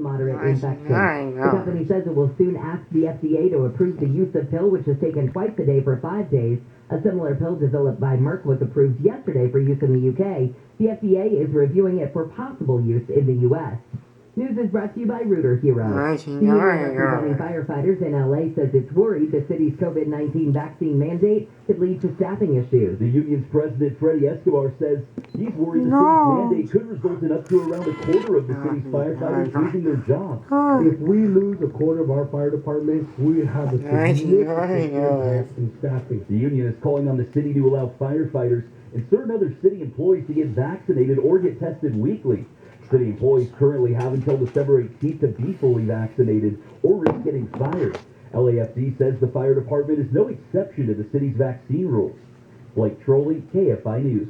moderate infection. The company says it will soon ask the FDA to approve the use of pill, which is taken twice a day for 5 days. A similar pill developed by Merck was approved yesterday for use in the UK. The FDA is reviewing it for possible use in the U.S. News is brought to you by Rooter Hero. The union representing firefighters in L.A. says it's worried the city's COVID-19 vaccine mandate could lead to staffing issues. The union's president, Freddie Escobar, says he's worried the city's mandate could result in up to around a quarter of the city's firefighters losing their jobs. If we lose a quarter of our fire department, we have a significant impact in staffing. The union is calling on the city to allow firefighters and certain other city employees to get vaccinated or get tested weekly. City employees currently have until December 18th to be fully vaccinated or risk getting fired. LAFD says the fire department is no exception to the city's vaccine rules. Blake Trolley, KFI News.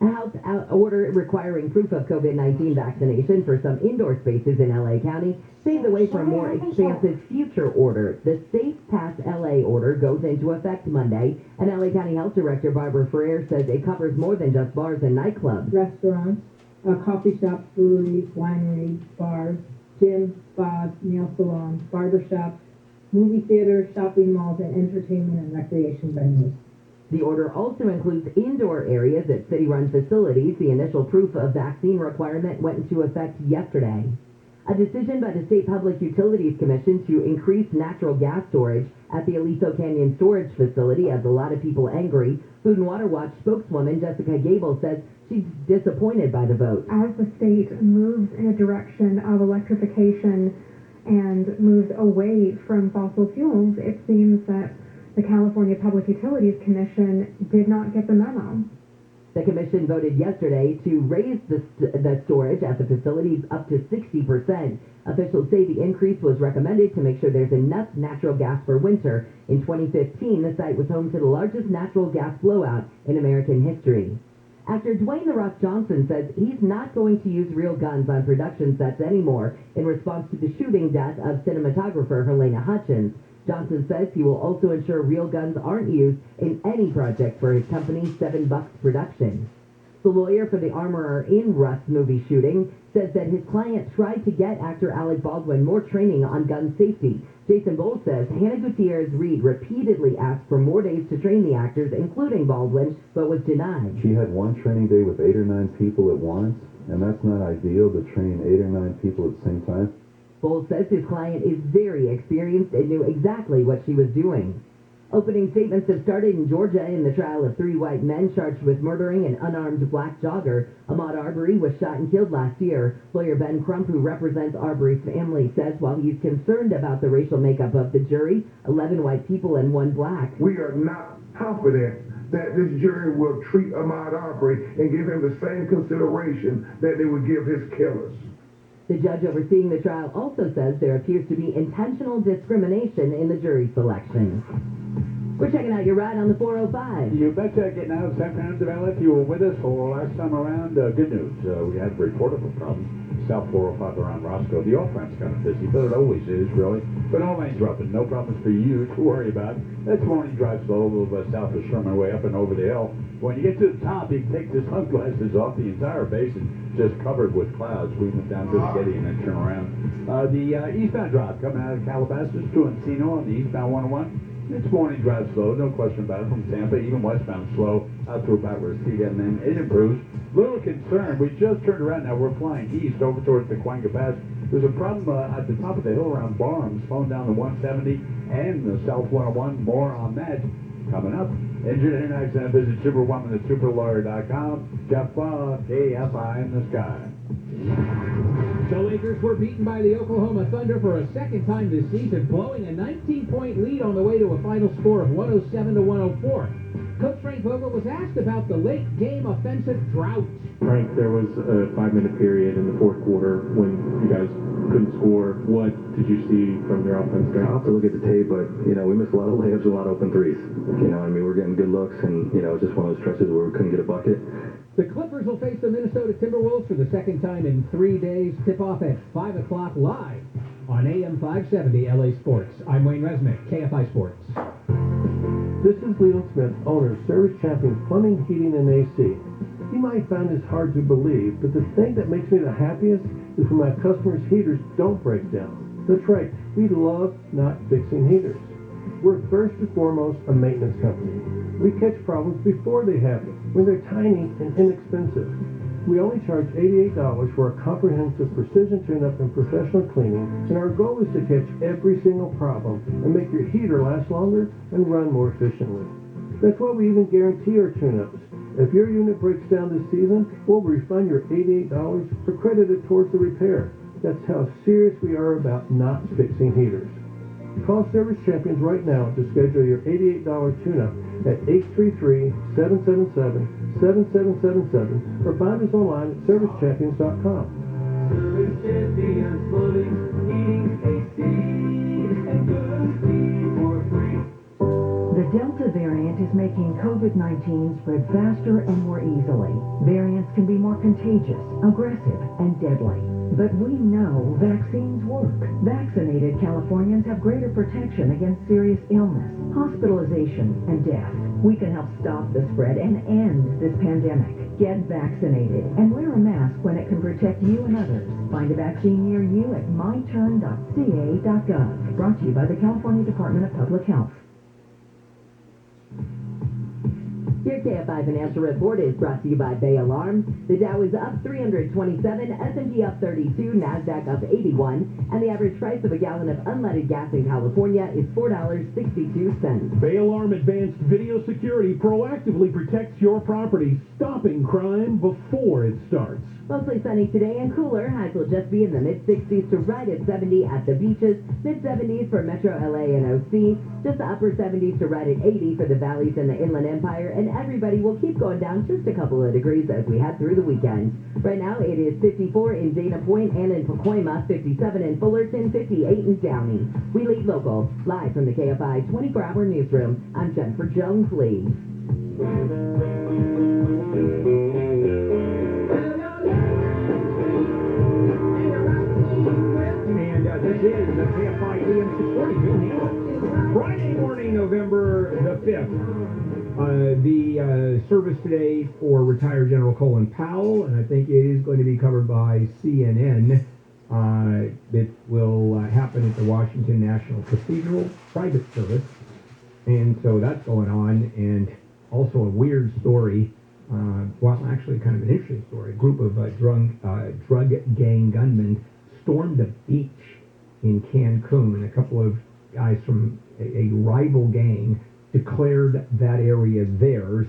A House order requiring proof of COVID-19 vaccination for some indoor spaces in LA County paves the way for a more expansive future order. The Safe Pass LA order goes into effect Monday, and LA County Health Director Barbara Ferrer says it covers more than just bars and nightclubs. Restaurants, coffee shops, breweries, wineries, bars, gyms, spas, nail salons, barber shops, movie theaters, shopping malls, and entertainment and recreation venues. The order also includes indoor areas at city-run facilities. The initial proof of vaccine requirement went into effect yesterday. A decision by the State Public Utilities Commission to increase natural gas storage at the Aliso Canyon storage facility has a lot of people angry. Food and Water Watch spokeswoman Jessica Gable says she's disappointed by the vote. As the state moves in a direction of electrification and moves away from fossil fuels, it seems that the California Public Utilities Commission did not get the memo. The commission voted yesterday to raise the storage at the facilities up to 60%. Officials say the increase was recommended to make sure there's enough natural gas for winter. In 2015, the site was home to the largest natural gas blowout in American history. Actor Dwayne "The Rock" Johnson says he's not going to use real guns on production sets anymore in response to the shooting death of cinematographer Helena Hutchins. Johnson says he will also ensure real guns aren't used in any project for his company, $7 Productions. The lawyer for the armorer in Rust's movie shooting says that his client tried to get actor Alec Baldwin more training on gun safety. Jason Bowles says Hannah Gutierrez-Reed repeatedly asked for more days to train the actors, including Baldwin, but was denied. She had one training day with 8 or 9 people at once, and that's not ideal to train 8 or 9 people at the same time. Bowles says his client is very experienced and knew exactly what she was doing. Opening statements have started in Georgia in the trial of 3 white men charged with murdering an unarmed black jogger. Ahmaud Arbery was shot and killed last year. Lawyer Ben Crump, who represents Arbery's family, says while he's concerned about the racial makeup of the jury, 11 white people and 1 black. We are not confident that this jury will treat Ahmaud Arbery and give him the same consideration that they would give his killers. The judge overseeing the trial also says there appears to be intentional discrimination in the jury selection. We're checking out your ride on the 405. You betcha. Getting out of St. Francis of LA. If you were with us for last time around, good news. We had reportable problems. South 405 around Roscoe. The off-ramp's kind of busy, but it always is, really. But all lanes are open. No problems for you to worry about. This morning drive slow, a little bit south of Sherman Way up and over the hill. When you get to the top, you can take the sunglasses off. The entire basin just covered with clouds. We went down to the Getty and then turn around. The eastbound drive coming out of Calabasas to Encino on the eastbound 101. This morning drive slow, no question about it, from Tampa, even westbound slow, out through about Reseda, and then it improves. Little concern, we just turned around now, we're flying east over towards the Cuenca Pass. There's a problem at the top of the hill around Barnes, slowing down the 170 and the South 101, more on that coming up. Engine and accident, visit Superwoman at superlawyer.com. Jeff KFI in the sky. The Lakers were beaten by the Oklahoma Thunder for a second time this season, blowing a 19-point lead on the way to a final score of 107-104. Coach Frank Vogel was asked about the late-game offensive drought. Frank, there was a 5-minute period in the fourth quarter when you guys couldn't score. What did you see from your offense there? I'll have to look at the tape, but, we missed a lot of layups and a lot of open threes. We're getting good looks, and, it's just one of those stretches where we couldn't get a bucket. The Clippers will face the Minnesota Timberwolves for the second time in 3 days. Tip-off at 5 o'clock live on AM 570 LA Sports. I'm Wayne Resnick, KFI Sports. This is Leland Smith, owner of Service Champion Plumbing, Heating, and AC. You might find this hard to believe, but the thing that makes me the happiest is when my customers' heaters don't break down. That's right, we love not fixing heaters. We're first and foremost a maintenance company. We catch problems before they happen, when they're tiny and inexpensive. We only charge $88 for a comprehensive precision tune-up and professional cleaning, and our goal is to catch every single problem and make your heater last longer and run more efficiently. That's why we even guarantee our tune-ups. If your unit breaks down this season, we'll refund your $88 or credit it towards the repair. That's how serious we are about not fixing heaters. Call Service Champions right now to schedule your $88 tune-up at 833-777-7777 or find us online at servicechampions.com. Service Champions Plumbing, Heating, AC, and good heat for free. The Delta variant is making COVID-19 spread faster and more easily. Variants can be more contagious, aggressive, and deadly. But we know vaccines work. Vaccinated Californians have greater protection against serious illness, hospitalization, and death. We can help stop the spread and end this pandemic. Get vaccinated and wear a mask when it can protect you and others. Find a vaccine near you at myturn.ca.gov. Brought to you by the California Department of Public Health. Your KFI Financial Report is brought to you by Bay Alarm. The Dow is up 327, S&P up 32, NASDAQ up 81, and the average price of a gallon of unleaded gas in California is $4.62. Bay Alarm Advanced Video Security proactively protects your property, stopping crime before it starts. Mostly sunny today and cooler. Highs will just be in the mid-60s to right at 70 at the beaches. Mid-70s for Metro LA and OC. Just the upper 70s to right at 80 for the valleys and the Inland Empire. And everybody will keep going down just a couple of degrees as we head through the weekend. Right now it is 54 in Dana Point and in Pacoima, 57 in Fullerton, 58 in Downey. We lead local. Live from the KFI 24-hour newsroom, I'm Jennifer Jones-Lee. This is the KFI Am 640. Friday morning, November the 5th. The service today for retired General Colin Powell, and I think it is going to be covered by CNN. It will happen at the Washington National Cathedral, private service. And so that's going on, and also a weird story. Well, actually kind of an interesting story. A group of drug gang gunmen stormed a beach in Cancun, and a couple of guys from a rival gang declared that area theirs.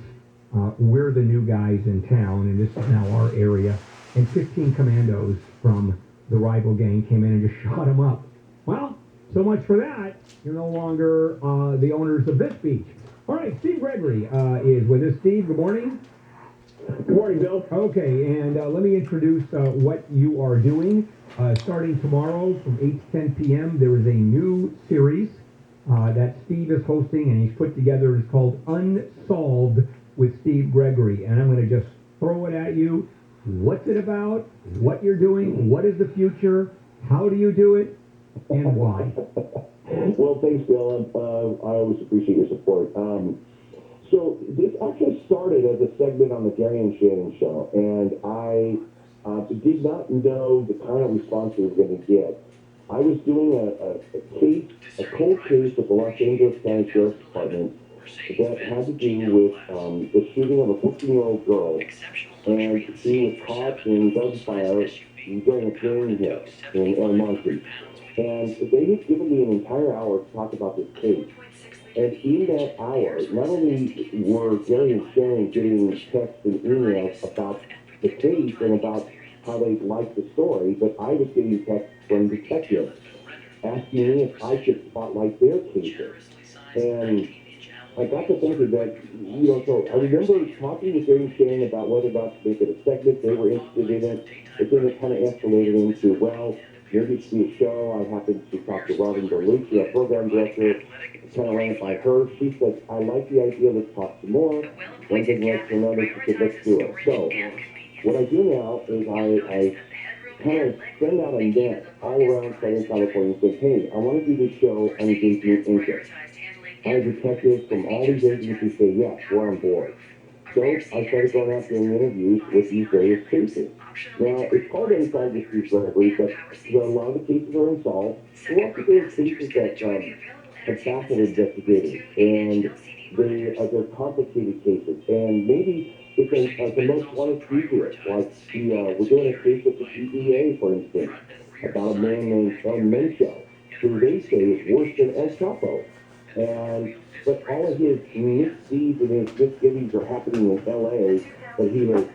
We're the new guys in town, and this is now our area. And 15 commandos from the rival gang came in and just shot them up. Well, so much for that. You're no longer the owners of this beach. All right, Steve Gregory is with us. Steve, good morning. Good morning, Bill. Okay, and let me introduce what you are doing. Starting tomorrow from 8 to 10 p.m., there is a new series that Steve is hosting, and he's put together. It's called Unsolved with Steve Gregory. And I'm going to just throw it at you. What's it about? What you're doing? What is the future? How do you do it? And why? Well, thanks, Bill. I always appreciate your support. So this actually started as a segment on the Gary and Shannon show, and I did not know the kind of response we were going to get. I was doing a cold case with the Los Angeles County Sheriff's Department that had to do with the shooting of a 14-year-old girl, and she was caught in gunfire during a train hit in El Monte. And they had given me an entire hour to talk about this case. And in that hour, not only were Gary and Shannon getting texts and emails about the case and about how they liked the story, but I was getting texts from detectives asking me if I should spotlight their cases. And I got to thinking that, so I remember talking to Gary and Shannon about whether or not to make it a segment. They were interested in it. But then it kind of escalated into, well, maybe it should be a show. I happened to talk to Robin Berlucci, our program director. Kind of ran it by her. She said, I like the idea, let's talk some more. One thing led to another, she said, let's do it. So, what I do now is I kind of send out a net all around Southern California and say, hey, I want to do this show on engagement interest. I have detectives from all these agencies say, yes, we're on board. So I started going out doing interviews with these various cases. Now, it's called inside dispute bribery, but a lot of the cases are unsolved. We're also doing cases that have baffled investigators, and they're complicated cases. And maybe it's the most wanted fugitive, like we're doing a case with the DEA, for instance, about a man named El Mencho, who they say is worse than El Chapo. But all of his misdeeds and his misgivings are happening in L.A., but he has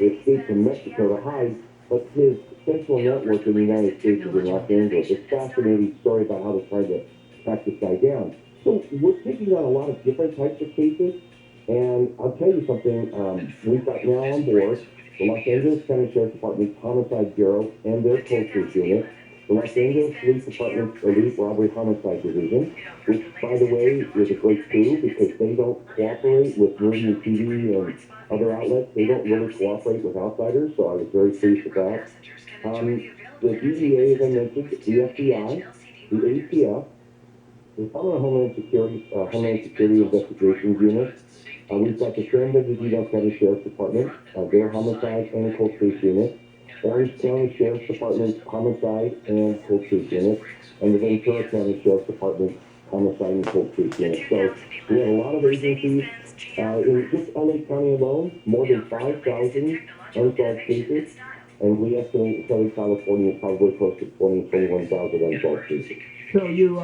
escaped from Mexico to hide. But his central network in the United States is in Los Angeles. It's a fascinating story about how they tried to track this guy down. So we're taking on a lot of different types of cases. And I'll tell you something, we've got now on board the Los Angeles County Sheriff's Department's Homicide Bureau and their Cold Case Unit, the Los Angeles Police Department's Elite Robbery Homicide Division, which, by the way, is a great coup because they don't cooperate with movie and TV and other outlets. They don't really cooperate with outsiders, so I was very pleased with that. The DEA, as I mentioned, the FBI, the ATF, the Department of Homeland Security Investigations Unit. We've got the San Bernardino County Sheriff's Department, their Homicide and Cold Case Unit, Orange County Sheriff's Department's Homicide and Cold Case Unit, and the Ventura County Sheriff's Department's Homicide and Cold Case Unit. So we have a lot of agencies. In just LA County alone, more than 5,000 unsolved cases, and we estimate in Southern California is probably close to 21,000 unsolved cases. So you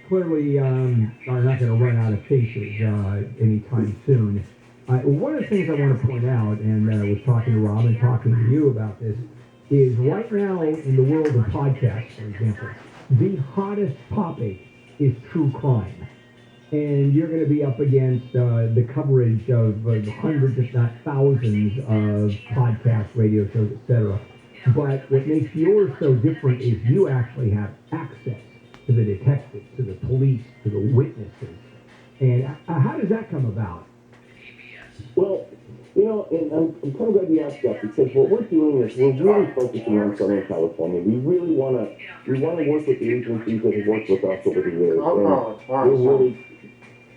clearly are not going to run out of cases anytime soon. One of the things I want to point out, and I was talking to Rob and talking to you about this, is right now in the world of podcasts, for example, the hottest topic is true crime. And you're going to be up against the coverage of hundreds, if not thousands, of podcasts, radio shows, etc. But what makes yours so different is you actually have access to the detectives, to the police, to the witnesses. And how does that come about? Well, you know, and I'm kind of glad you asked that because what we're doing is we're really focusing on Southern California. We really want to work with the agencies that have worked with us over the years. And we're really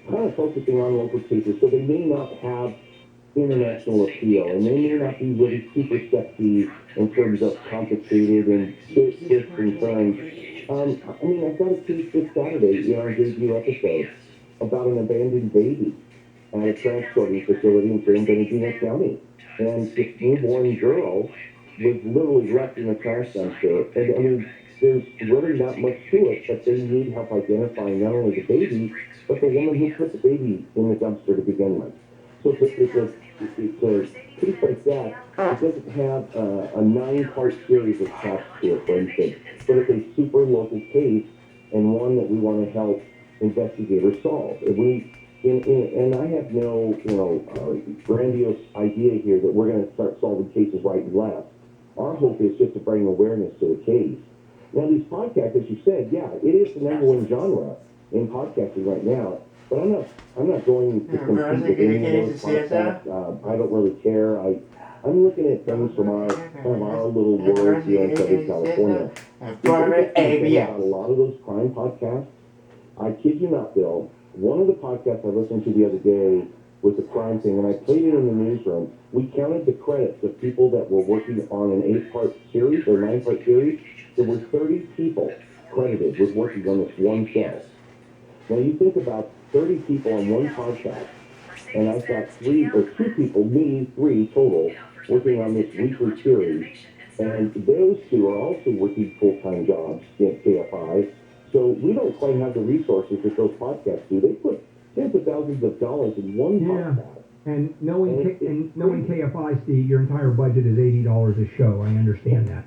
kind of focusing on local cases, so they may not have international appeal, and they may not be really super sexy in terms of complicated and twists and turns. I mean, I've got a case this Saturday in our debut episode about an abandoned baby at a transporting facility in San Bernardino County. And this newborn girl was literally left in a trash dumpster. And I mean, there's really not much to it, but they need help identifying not only the baby, but the woman who put the baby in the dumpster to begin with. So it's a case like that. It doesn't have a 9-part series attached to it, for instance, but it's a super local case and one that we want to help investigators solve. And I have no, grandiose idea here that we're going to start solving cases right and left. Our hope is just to bring awareness to the case. Now, these podcasts, as you said, yeah, it is the #1 genre in podcasting right now. But I'm not going to compete with any of those podcasts. I don't really care. I'm looking at things from our little world here in Southern California. A lot of those crime podcasts. I kid you not, Bill. One of the podcasts I listened to the other day was a crime thing, and I played it in the newsroom. We counted the credits of people that were working on an 8-part series or 9-part series. There were 30 people credited with working on this one show. Now you think about 30 people on one podcast, and I've got 2 people, me, 3 total, working on this weekly series, and those 2 are also working full-time jobs at KFI. So we don't quite have the resources that those podcasts do. They put tens of thousands of dollars in one podcast. And knowing KFI, Steve, your entire budget is $80 a show. I understand that.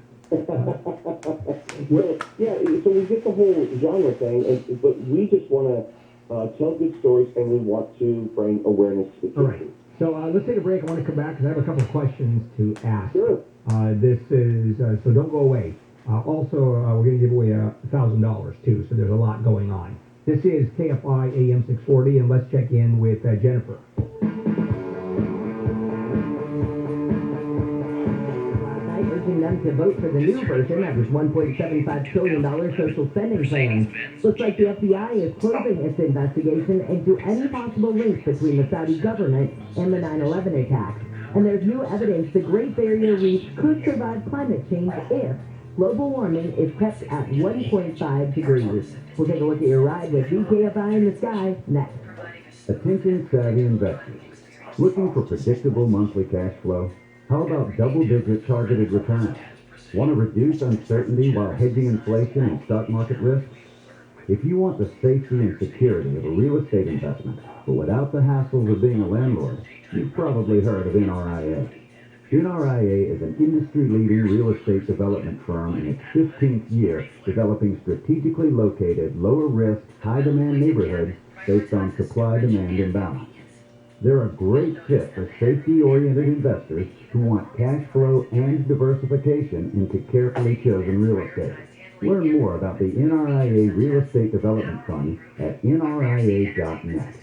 Well, yeah, so we get the whole genre thing, but we just want to tell good stories, and we want to bring awareness to the kids. All right. So let's take a break. I want to come back because I have a couple of questions to ask. Sure. This is, so don't go away. Also, we're going to give away $1,000 too, so there's a lot going on. This is KFI AM 640, and let's check in with Jennifer. Last night, urging Am to vote for the new version of its $1.75 trillion social spending plan. Looks like the FBI is closing its investigation into any possible links between the Saudi government and the 9/11 attacks. And there's new evidence the Great Barrier Reef could survive climate change if global warming is kept at 1.5 degrees. We'll take a look at your ride with Kfi in the sky next. Attention savvy investors. Looking for predictable monthly cash flow? How about double-digit targeted returns? Want to reduce uncertainty while hedging inflation and stock market risks? If you want the safety and security of a real estate investment, but without the hassles of being a landlord, you've probably heard of NRIA. NRIA is an industry-leading real estate development firm in its 15th year, developing strategically located, lower-risk, high-demand neighborhoods based on supply-demand imbalance. They're a great fit for safety-oriented investors who want cash flow and diversification into carefully chosen real estate. Learn more about the NRIA Real Estate Development Fund at nria.net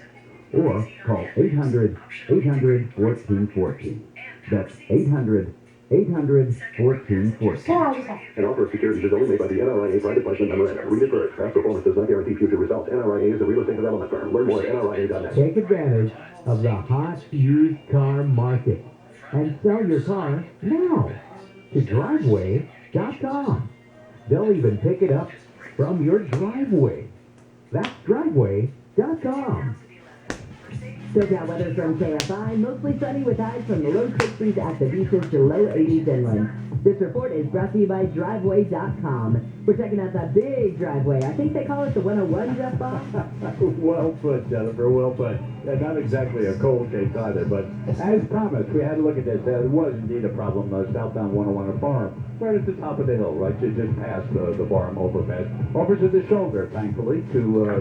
or call 800-800-1414. That's 800-800-1414. An offer of securities is only made by the NRIA Private Placement Memorandum. Read it first. Past performance does not guarantee future results. NRIA is a real estate development firm. Learn more at nria.net. Take advantage of the hot used car market and sell your car now to driveway.com. They'll even pick it up from your driveway. That's driveway.com. SoCal weather from KFI, mostly sunny with highs from the low 60s at the beaches to low 80s inland. This report is brought to you by driveway.com. We're checking out that big driveway. I think they call it the 101, Jeff Bob? Well put, Jennifer, well put. Not exactly a cold case either, but as promised, we had to look at this. It was indeed a problem, southbound 101 Farm, right at the top of the hill, right? Just past the farm overpass. Over to the shoulder, thankfully,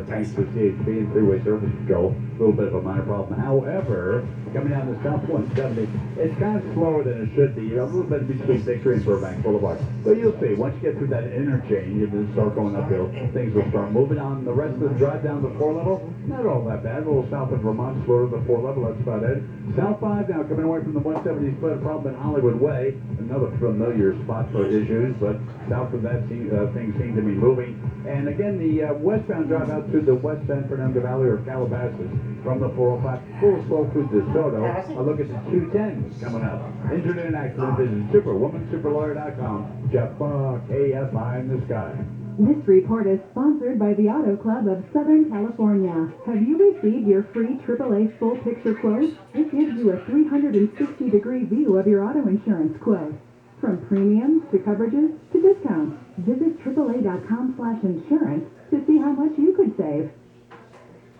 thanks to CHP and Freeway Service Control. A little bit of a minor problem. However, coming down the South 170, it's kind of slower than it should be. A little bit between Victory and Burbank Boulevard. But you'll see, once you get through that interchange, and then start going uphill, things will start moving on. The rest of the drive down to 4 level, not all that bad. A little south of Vermont, slower to the 4 level, that's about it. South 5 now coming away from the 170 split, a problem in Hollywood Way. Another familiar spot for issues, but south of that, things seem to be moving. And again, the westbound drive out to the West San Fernando Valley or Calabasas from the 405, full slow through DeSoto. A look at the 210 coming up. Injured in an accident, visit superwomansuperlawyer.com. Jeff KFI in the sky. This report is sponsored by the Auto Club of Southern California. Have you received your free AAA full picture quote? It gives you a 360-degree view of your auto insurance quote. From premiums to coverages to discounts. Visit AAA.com/insurance to see how much you could save.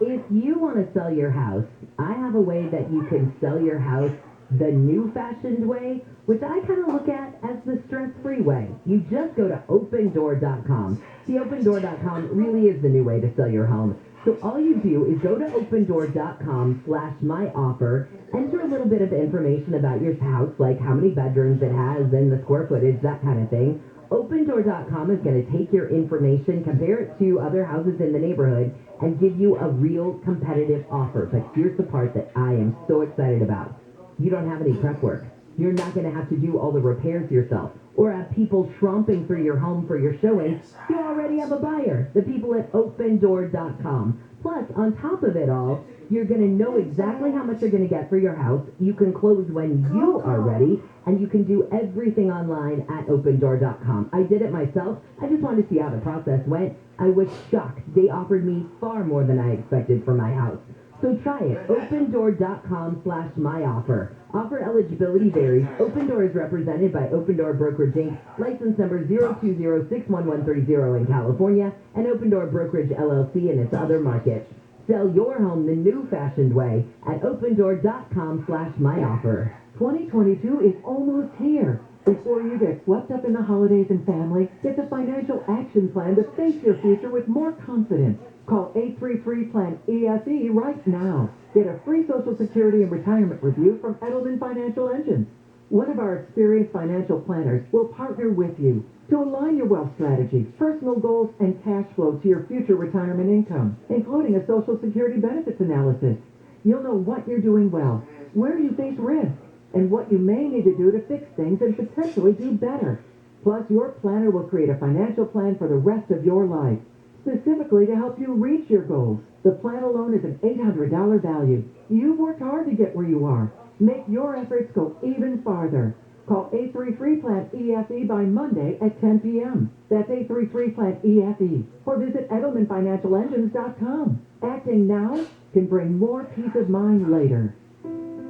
If you want to sell your house, I have a way that you can sell your house the new-fashioned way, which I kind of look at as the stress-free way. You just go to opendoor.com. The opendoor.com really is the new way to sell your home. So all you do is go to opendoor.com/myoffer, enter a little bit of information about your house, like how many bedrooms it has and the square footage, that kind of thing. Opendoor.com is going to take your information, compare it to other houses in the neighborhood, and give you a real competitive offer. But here's the part that I am so excited about. You don't have any prep work. You're not going to have to do all the repairs yourself or have people tromping through your home for your showing. You already have a buyer, the people at opendoor.com. Plus, on top of it all, you're going to know exactly how much you're going to get for your house. You can close when you are ready, and you can do everything online at opendoor.com. I did it myself. I just wanted to see how the process went. I was shocked. They offered me far more than I expected for my house. So try it. Opendoor.com/myoffer. Offer eligibility varies. Open Door is represented by Open Door Brokerage Inc., license number 020-61130 in California, and Open Door Brokerage LLC in its other markets. Sell your home the new-fashioned way at opendoor.com/myoffer. 2022 is almost here. Before you get swept up in the holidays and family, get the financial action plan to face your future with more confidence. Call 833-PLAN-ESE right now. Get a free Social Security and retirement review from Edelman Financial Engines. One of our experienced financial planners will partner with you to align your wealth strategy, personal goals, and cash flow to your future retirement income, including a Social Security benefits analysis. You'll know what you're doing well, where you face risk, and what you may need to do to fix things and potentially do better. Plus, your planner will create a financial plan for the rest of your life, specifically to help you reach your goals. The plan alone is an $800 value. You've worked hard to get where you are. Make your efforts go even farther. Call 833-PLAN-EFE by Monday at 10 p.m. That's 833-PLAN-EFE. Or visit EdelmanFinancialEngines.com. Acting now can bring more peace of mind later.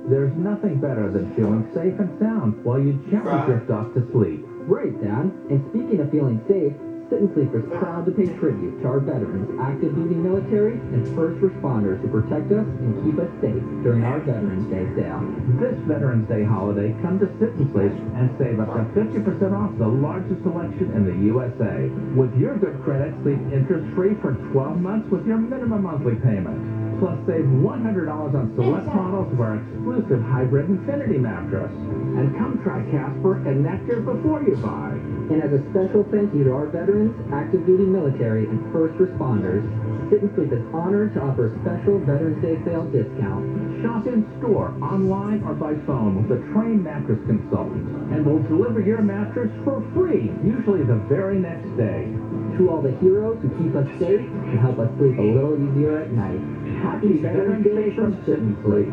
There's nothing better than feeling safe and sound while you gently drift off to sleep. Right, Dad. And speaking of feeling safe, Sit and Sleep is proud to pay tribute to our veterans, active duty military, and first responders who protect us and keep us safe during our Veterans Day sale. This Veterans Day holiday, come to Sit and Sleep and save up to 50% off the largest selection in the USA. With your good credit, sleep interest-free for 12 months with your minimum monthly payment. Plus, save $100 on select models of our exclusive Hybrid Infinity mattress. And come try Casper and Nectar before you buy. And as a special thank you to our veterans, active duty military, and first responders, Sit and Sleep is honored to offer a special Veterans Day sale discount. Shop in store, online, or by phone with a trained mattress consultant, and we'll deliver your mattress for free, usually the very next day. To all the heroes who keep us safe and help us sleep a little easier at night. Happy Veterans Day from Sit and Sleep.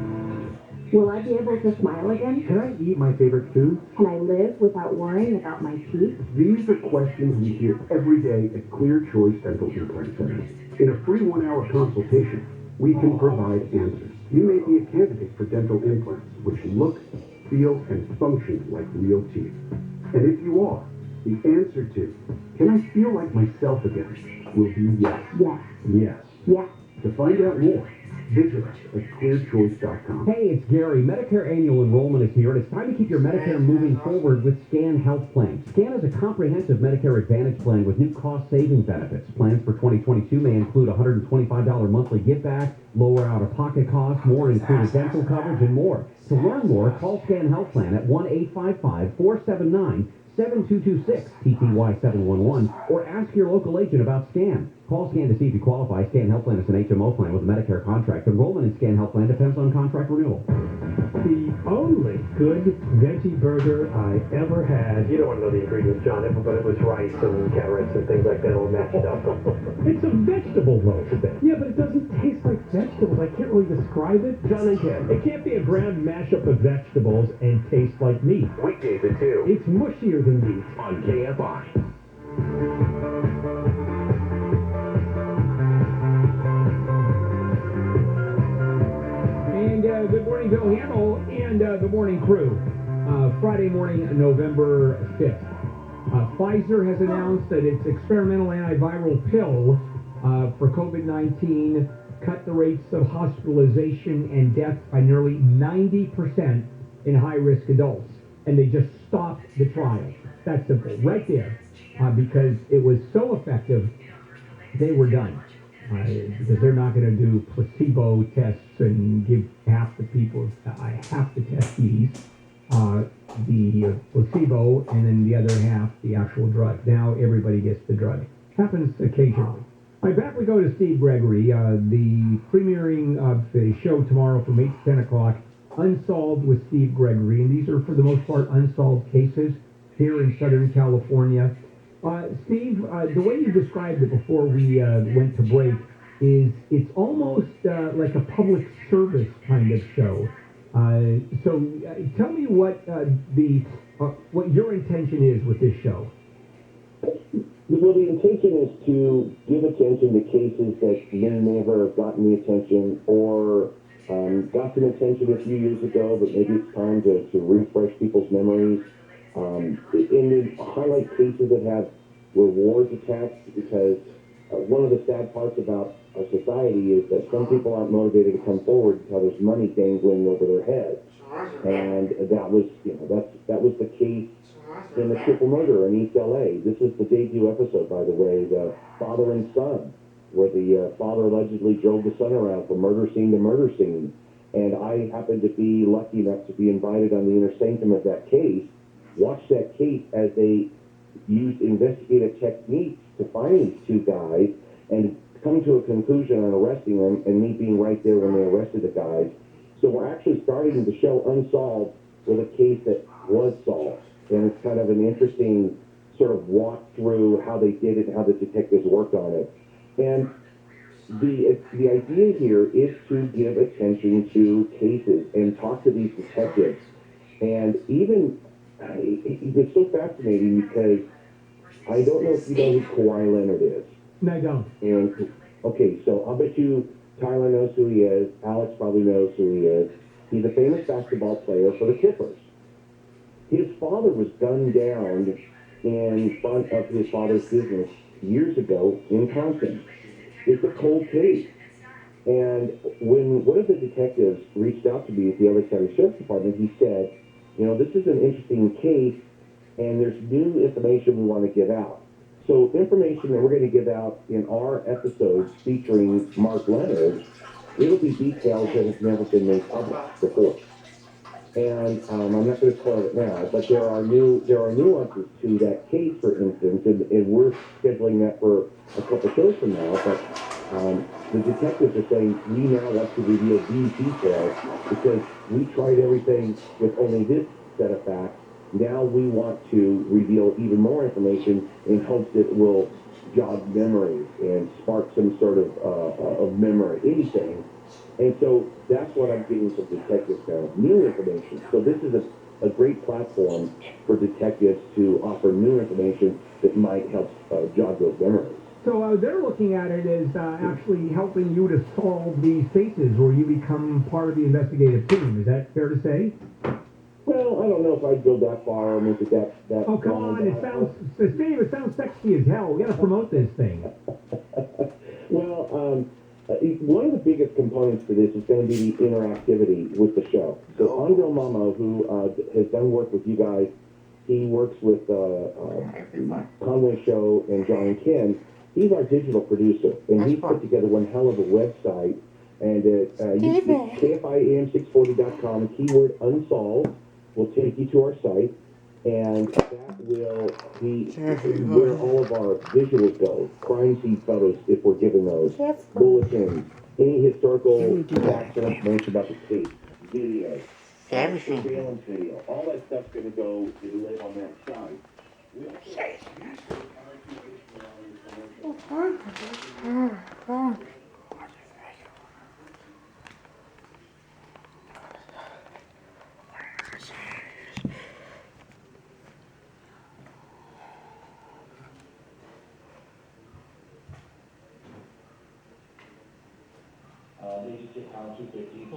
Will I be able to smile again? Can I eat my favorite food? Can I live without worrying about my teeth? These are questions we hear every day at Clear Choice Dental Implant Center. In a free 1-hour consultation, we can provide answers. You may be a candidate for dental implants, which look, feel, and function like real teeth. And if you are, the answer to, can I feel like myself again, will be yes. Yes. Yes. Yes. To find out more, visit us at clearchoice.com. Hey, it's Gary. Medicare annual enrollment is here, and it's time to keep your Medicare moving forward with SCAN Health Plan. SCAN is a comprehensive Medicare Advantage plan with new cost-saving benefits. Plans for 2022 may include $125 monthly give-back, lower out-of-pocket costs, more included dental coverage, and more. To learn more, call SCAN Health Plan at 1-855-479-7226, TTY 711, or ask your local agent about SCAN. Call SCAN to see if you qualify. SCAN Health Plan is an HMO plan with a Medicare contract. Enrollment in SCAN Health Plan depends on contract renewal. The only good veggie burger I ever had. You don't want to know the ingredients, John, but it was rice and carrots and things like that all mashed up. It's a vegetable loaf. Yeah, but it doesn't taste like vegetables. I can't really describe it. John and Ken. It can't be a ground mashup of vegetables and taste like meat. Weekdays at 2. It's mushier than meat. On KFI. And good morning, Bill Hamill, and the morning crew. Friday morning, November 5th. Pfizer has announced that its experimental antiviral pill for COVID-19 cut the rates of hospitalization and death by nearly 90% in high-risk adults. And they just stopped the trial. That's simple, right there. Because it was so effective, they were done. Because they're not going to do placebo tests and give half the people half the test fees, the placebo, and then the other half the actual drug. Now everybody gets the drug. Happens occasionally. All right, back we go to Steve Gregory. The premiering of the show tomorrow from 8 to 10 o'clock, Unsolved with Steve Gregory. And these are, for the most part, unsolved cases here in Southern California. Steve, the way you described it before we went to break is it's almost like a public service kind of show. So tell me what your intention is with this show. Well, the intention is to give attention to cases that may never have gotten the attention or got some attention a few years ago, but maybe it's time to refresh people's memories. And then highlight cases that have rewards attached, because one of the sad parts about our society is that some people aren't motivated to come forward until there's money dangling over their heads. And that was, that was the case in the triple murder in East LA. This is the debut episode, by the way, the father and son, where the father allegedly drove the son around from murder scene to murder scene. And I happened to be lucky enough to be invited on the inner sanctum of that case, watch that case as they used investigative techniques to find these two guys and come to a conclusion on arresting them, and me being right there when they arrested the guys. So we're actually starting the show Unsolved with a case that was solved. And it's kind of an interesting sort of walk through how they did it and how the detectives worked on it. And the idea here is to give attention to cases and talk to these detectives. And even, it's so fascinating because I don't know if you know who Kawhi Leonard is. No, I don't. And, okay, so I'll bet you Tyler knows who he is. Alex probably knows who he is. He's a famous basketball player for the Clippers. His father was gunned down in front of his father's business years ago in Compton. It's a cold case. And when one of the detectives reached out to me at the LA County Sheriff's Department, he said, you know, this is an interesting case, and there's new information we want to give out. So information that we're going to give out in our episodes featuring Mark Leonard, it'll be details that have never been made public before. And I'm not going to spoil it now, but there are nuances to that case, for instance, and we're scheduling that for a couple shows from now. But the detectives are saying we now want to reveal these details because we tried everything with only this set of facts. Now we want to reveal even more information in hopes that it will jog memories and spark some sort of memory, anything. And so that's what I'm getting from detectives now, new information. So this is a great platform for detectives to offer new information that might help jog those memories. So they're looking at it as actually helping you to solve these cases, or you become part of the investigative team. Is that fair to say? Well, I don't know if I'd go that far or make it that. Oh, come on! It sounds sexy as hell. We got to promote this thing. Well, one of the biggest components to this is going to be the interactivity with the show. So Andre Mamo, who has done work with you guys, he works with Conway Show and John and Ken. He's our digital producer, and he's put together one hell of a website. And KFIAM640.com, keyword unsolved, will take you to our site, and that will be where all of our visuals go. Crime scene photos, if we're given those, bulletins, any historical facts and information about the case, video, surveillance video, all that stuff's going to go and live on that site. They just hit pound 250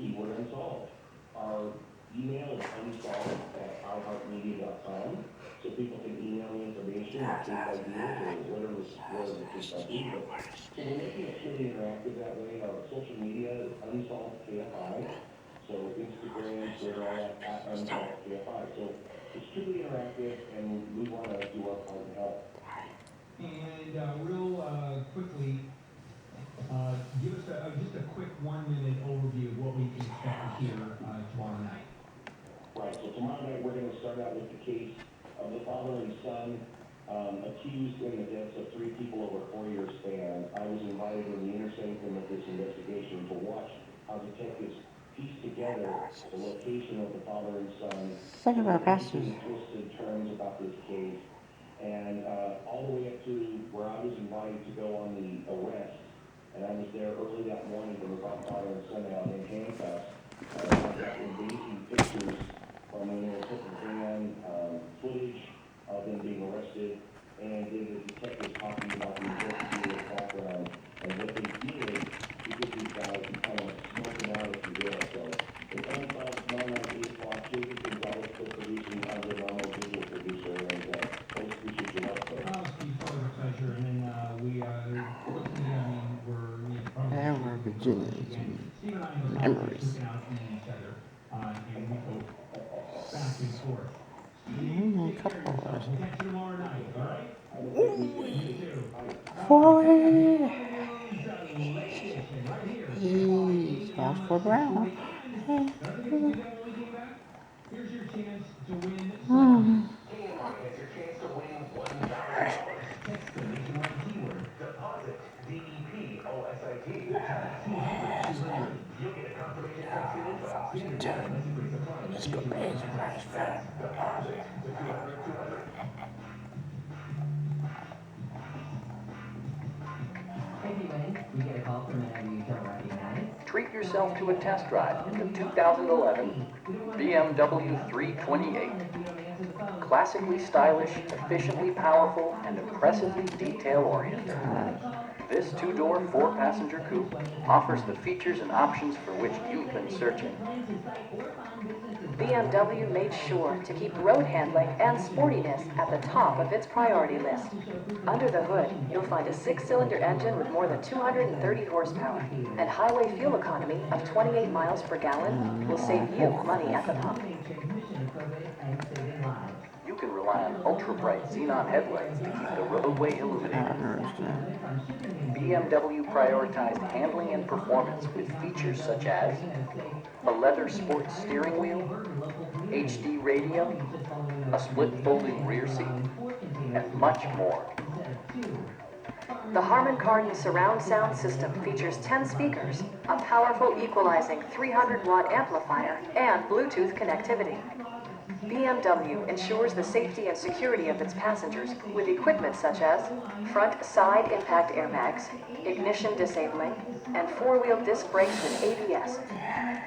keyword unsolved. Our email is unsolved@iheartmedia.com, so people can email me information or case ideas or whatever the case might be. So we're making it truly interactive that way. Our social media is unsolved KFI, so Instagram, Twitter, all that unsolved KFI. So it's truly interactive, and we want to do our part to help. And real quickly, give us just a quick 1-minute overview of what we can expect to hear tomorrow night. Right, so tomorrow night we're going to start out with the case of the father and son accused in the deaths of 3 people over a 4-year span. I was invited in the inner sanctum of this investigation to watch how detectives piece together the location of the father and son, twisted terms about this case, and all the way up to where I was invited to go on the arrest. And I was there early that morning when we brought father and son out in handcuffs. I got amazing pictures from when they took the van, footage of them being arrested, and then the detectives talking about the investigative background and what they did to get these guys and kind of smoke them out, if you will. So it's unsolved tomorrow night at 8 o'clock. Jason Gonzalez, co-producing, Andre Ramos, visual producer, and always appreciate your help. It's always a pleasure. And then Our Virginia's memories. A couple hours. Josh for Brown. Here's your chance to win. It's your chance to win $1,000. Text the nationwide keyword deposit. DEPOSIT. 200. You'll get a confirmation text in info. Let's go raise the price. Deposit to 200. treat yourself to a test drive in the 2011 BMW 328. Classically stylish, efficiently powerful, and impressively detail-oriented. This two-door, four-passenger coupe offers the features and options for which you've been searching. BMW made sure to keep road handling and sportiness at the top of its priority list. Under the hood, you'll find a 6-cylinder engine with more than 230 horsepower, and highway fuel economy of 28 miles per gallon will save you money at the pump. You can rely on ultra-bright xenon headlights to keep the roadway illuminated. BMW prioritized handling and performance with features such as a leather sports steering wheel, HD radio, a split folding rear seat, and much more. The Harman Kardon surround sound system features 10 speakers, a powerful equalizing 300-watt amplifier, and Bluetooth connectivity. BMW ensures the safety and security of its passengers with equipment such as front side impact airbags, ignition disabling, and four-wheel disc brakes with ABS.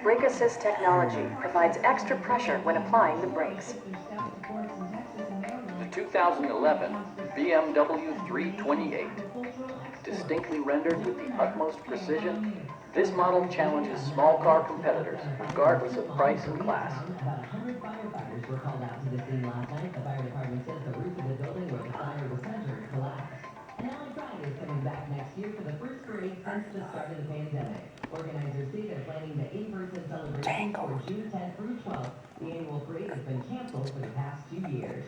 Brake assist technology provides extra pressure when applying the brakes. The 2011 BMW 328. Distinctly rendered with the utmost precision, this model challenges small car competitors, regardless of price and class. Firefighters were called out to the scene last night. The fire department says the roof of the building where the fire was centered collapsed. And LA Pride is coming back next year for the first parade since the start of the pandemic. Organizers say they're planning the in-person celebration for June 10th through 12th. The annual parade has been canceled for the past 2 years.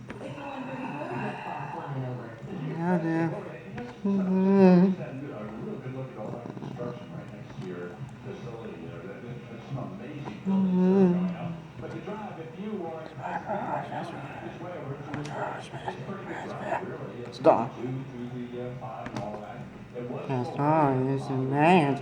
It's 1:34, let's boss flying over. Yeah, yeah. Stop. That's all. It's a man.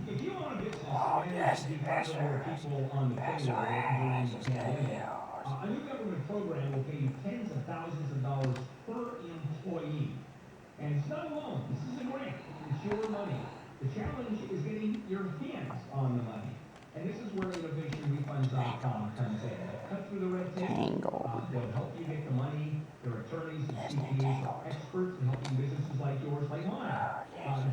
If you own a business and manage to keep more people on the payroll during the pandemic, a new government program will pay you tens of thousands of dollars per employee. And it's not a loan. This is a grant. It's your money. The challenge is getting your hands on the money. And this is where innovationrefunds.com comes in. Cut through the red tape. They'll help you get the money. Their attorneys and CPAs are experts in helping businesses like yours, like mine,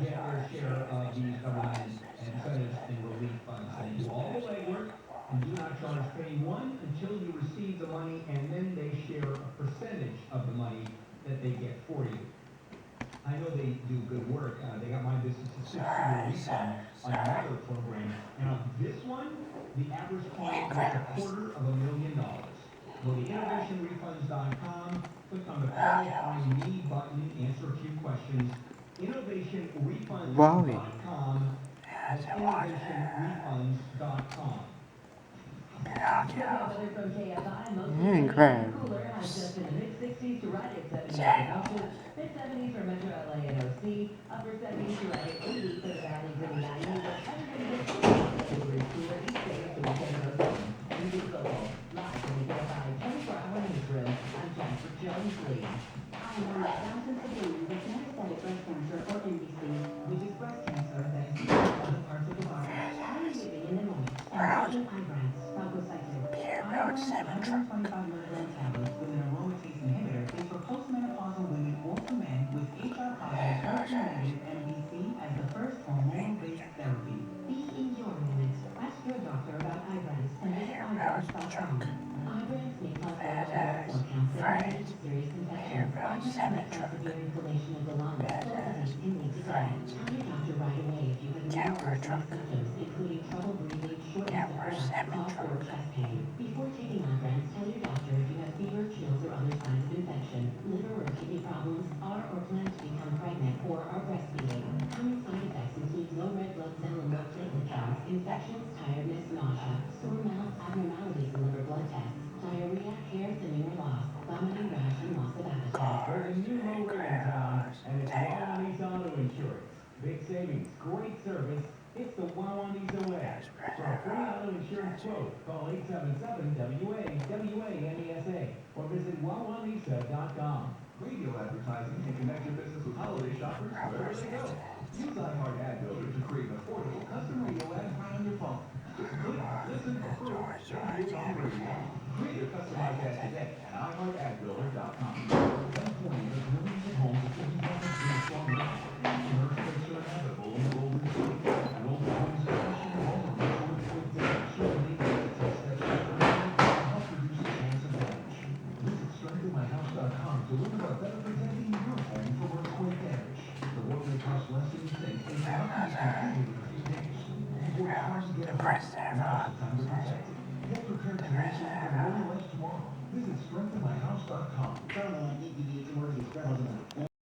get their share of these government incentives and relief funds. They do all the legwork and do not charge penny one until you receive the money, and then they share a percentage of the money that they get for you. I know they do good work. They got my business a 6-year refund on another program. And on this one, the average client gets $250,000. Go to innovationrefunds.com, click on the Call Find Me button, answer a few questions. Innovationrefunds.com. That's innovationrefunds.com. Incredible. Mid-60s to right at 70 mid-70s for Metro LA and OC, upper 70s to right at 80 for the valleys and 90s, cooler East Bay to weekend Ocean. Music local, live from the Kfi 24-hour newsroom. I'm Jennifer Jones-Lee. Thousands of babies with metastatic breast cancer or MBC, which is breast cancer that is spread to other parts of the body, are living in the moment. And taking Ibrance, palbociclib. Ibrance 125 milligram tablets with an aromatase inhibitor is for postmenopausal women or for men with HR-positive, HER2-negative MBC as the first hormonal-based therapy. Be in your moment. Ask your doctor about Ibrance and visit Ibrance.com. Ibrance may cause cancer and serious infections. Ibrance may cause severe inflammation of the lungs, disease, and lead to death. Tell your doctor right away if you have any symptoms, including trouble breathing, shortness of breath, cough, or chest pain. Before taking Ibrance, tell your doctor if you have fever, chills, or other signs of infection, liver or kidney problems, are or plan to become pregnant, or are breastfeeding. Common side effects include low red blood cell and low platelet Big savings, great service. It's the Wawanesa way. For a free auto insurance quote, call 877-WA-WANESA or visit wawanesa.com. Radio advertising can connect your business with holiday shoppers wherever they go. Use iHeart Ad Builder to create an affordable custom radio ad right on your phone. Just click, listen, approve, and hear it on the radio. Create your customized ad today at iHeartAdBuilder.com. California is millions of homes that will be built in a strong market. Earthquakes are inevitable in the Golden State. And old homes, especially homeowners who earthquake damage, should need to take steps to help reduce the chance of damage. Visit strengthenmyhouse.com to learn about better protecting your home from earthquake damage. The work may cost less than you think, and companies continue to reduce damage. You've worked hard to get a home. Now's the time to protect it. Get prepared to use it for more life tomorrow. Visit strengthenmyhouse.com.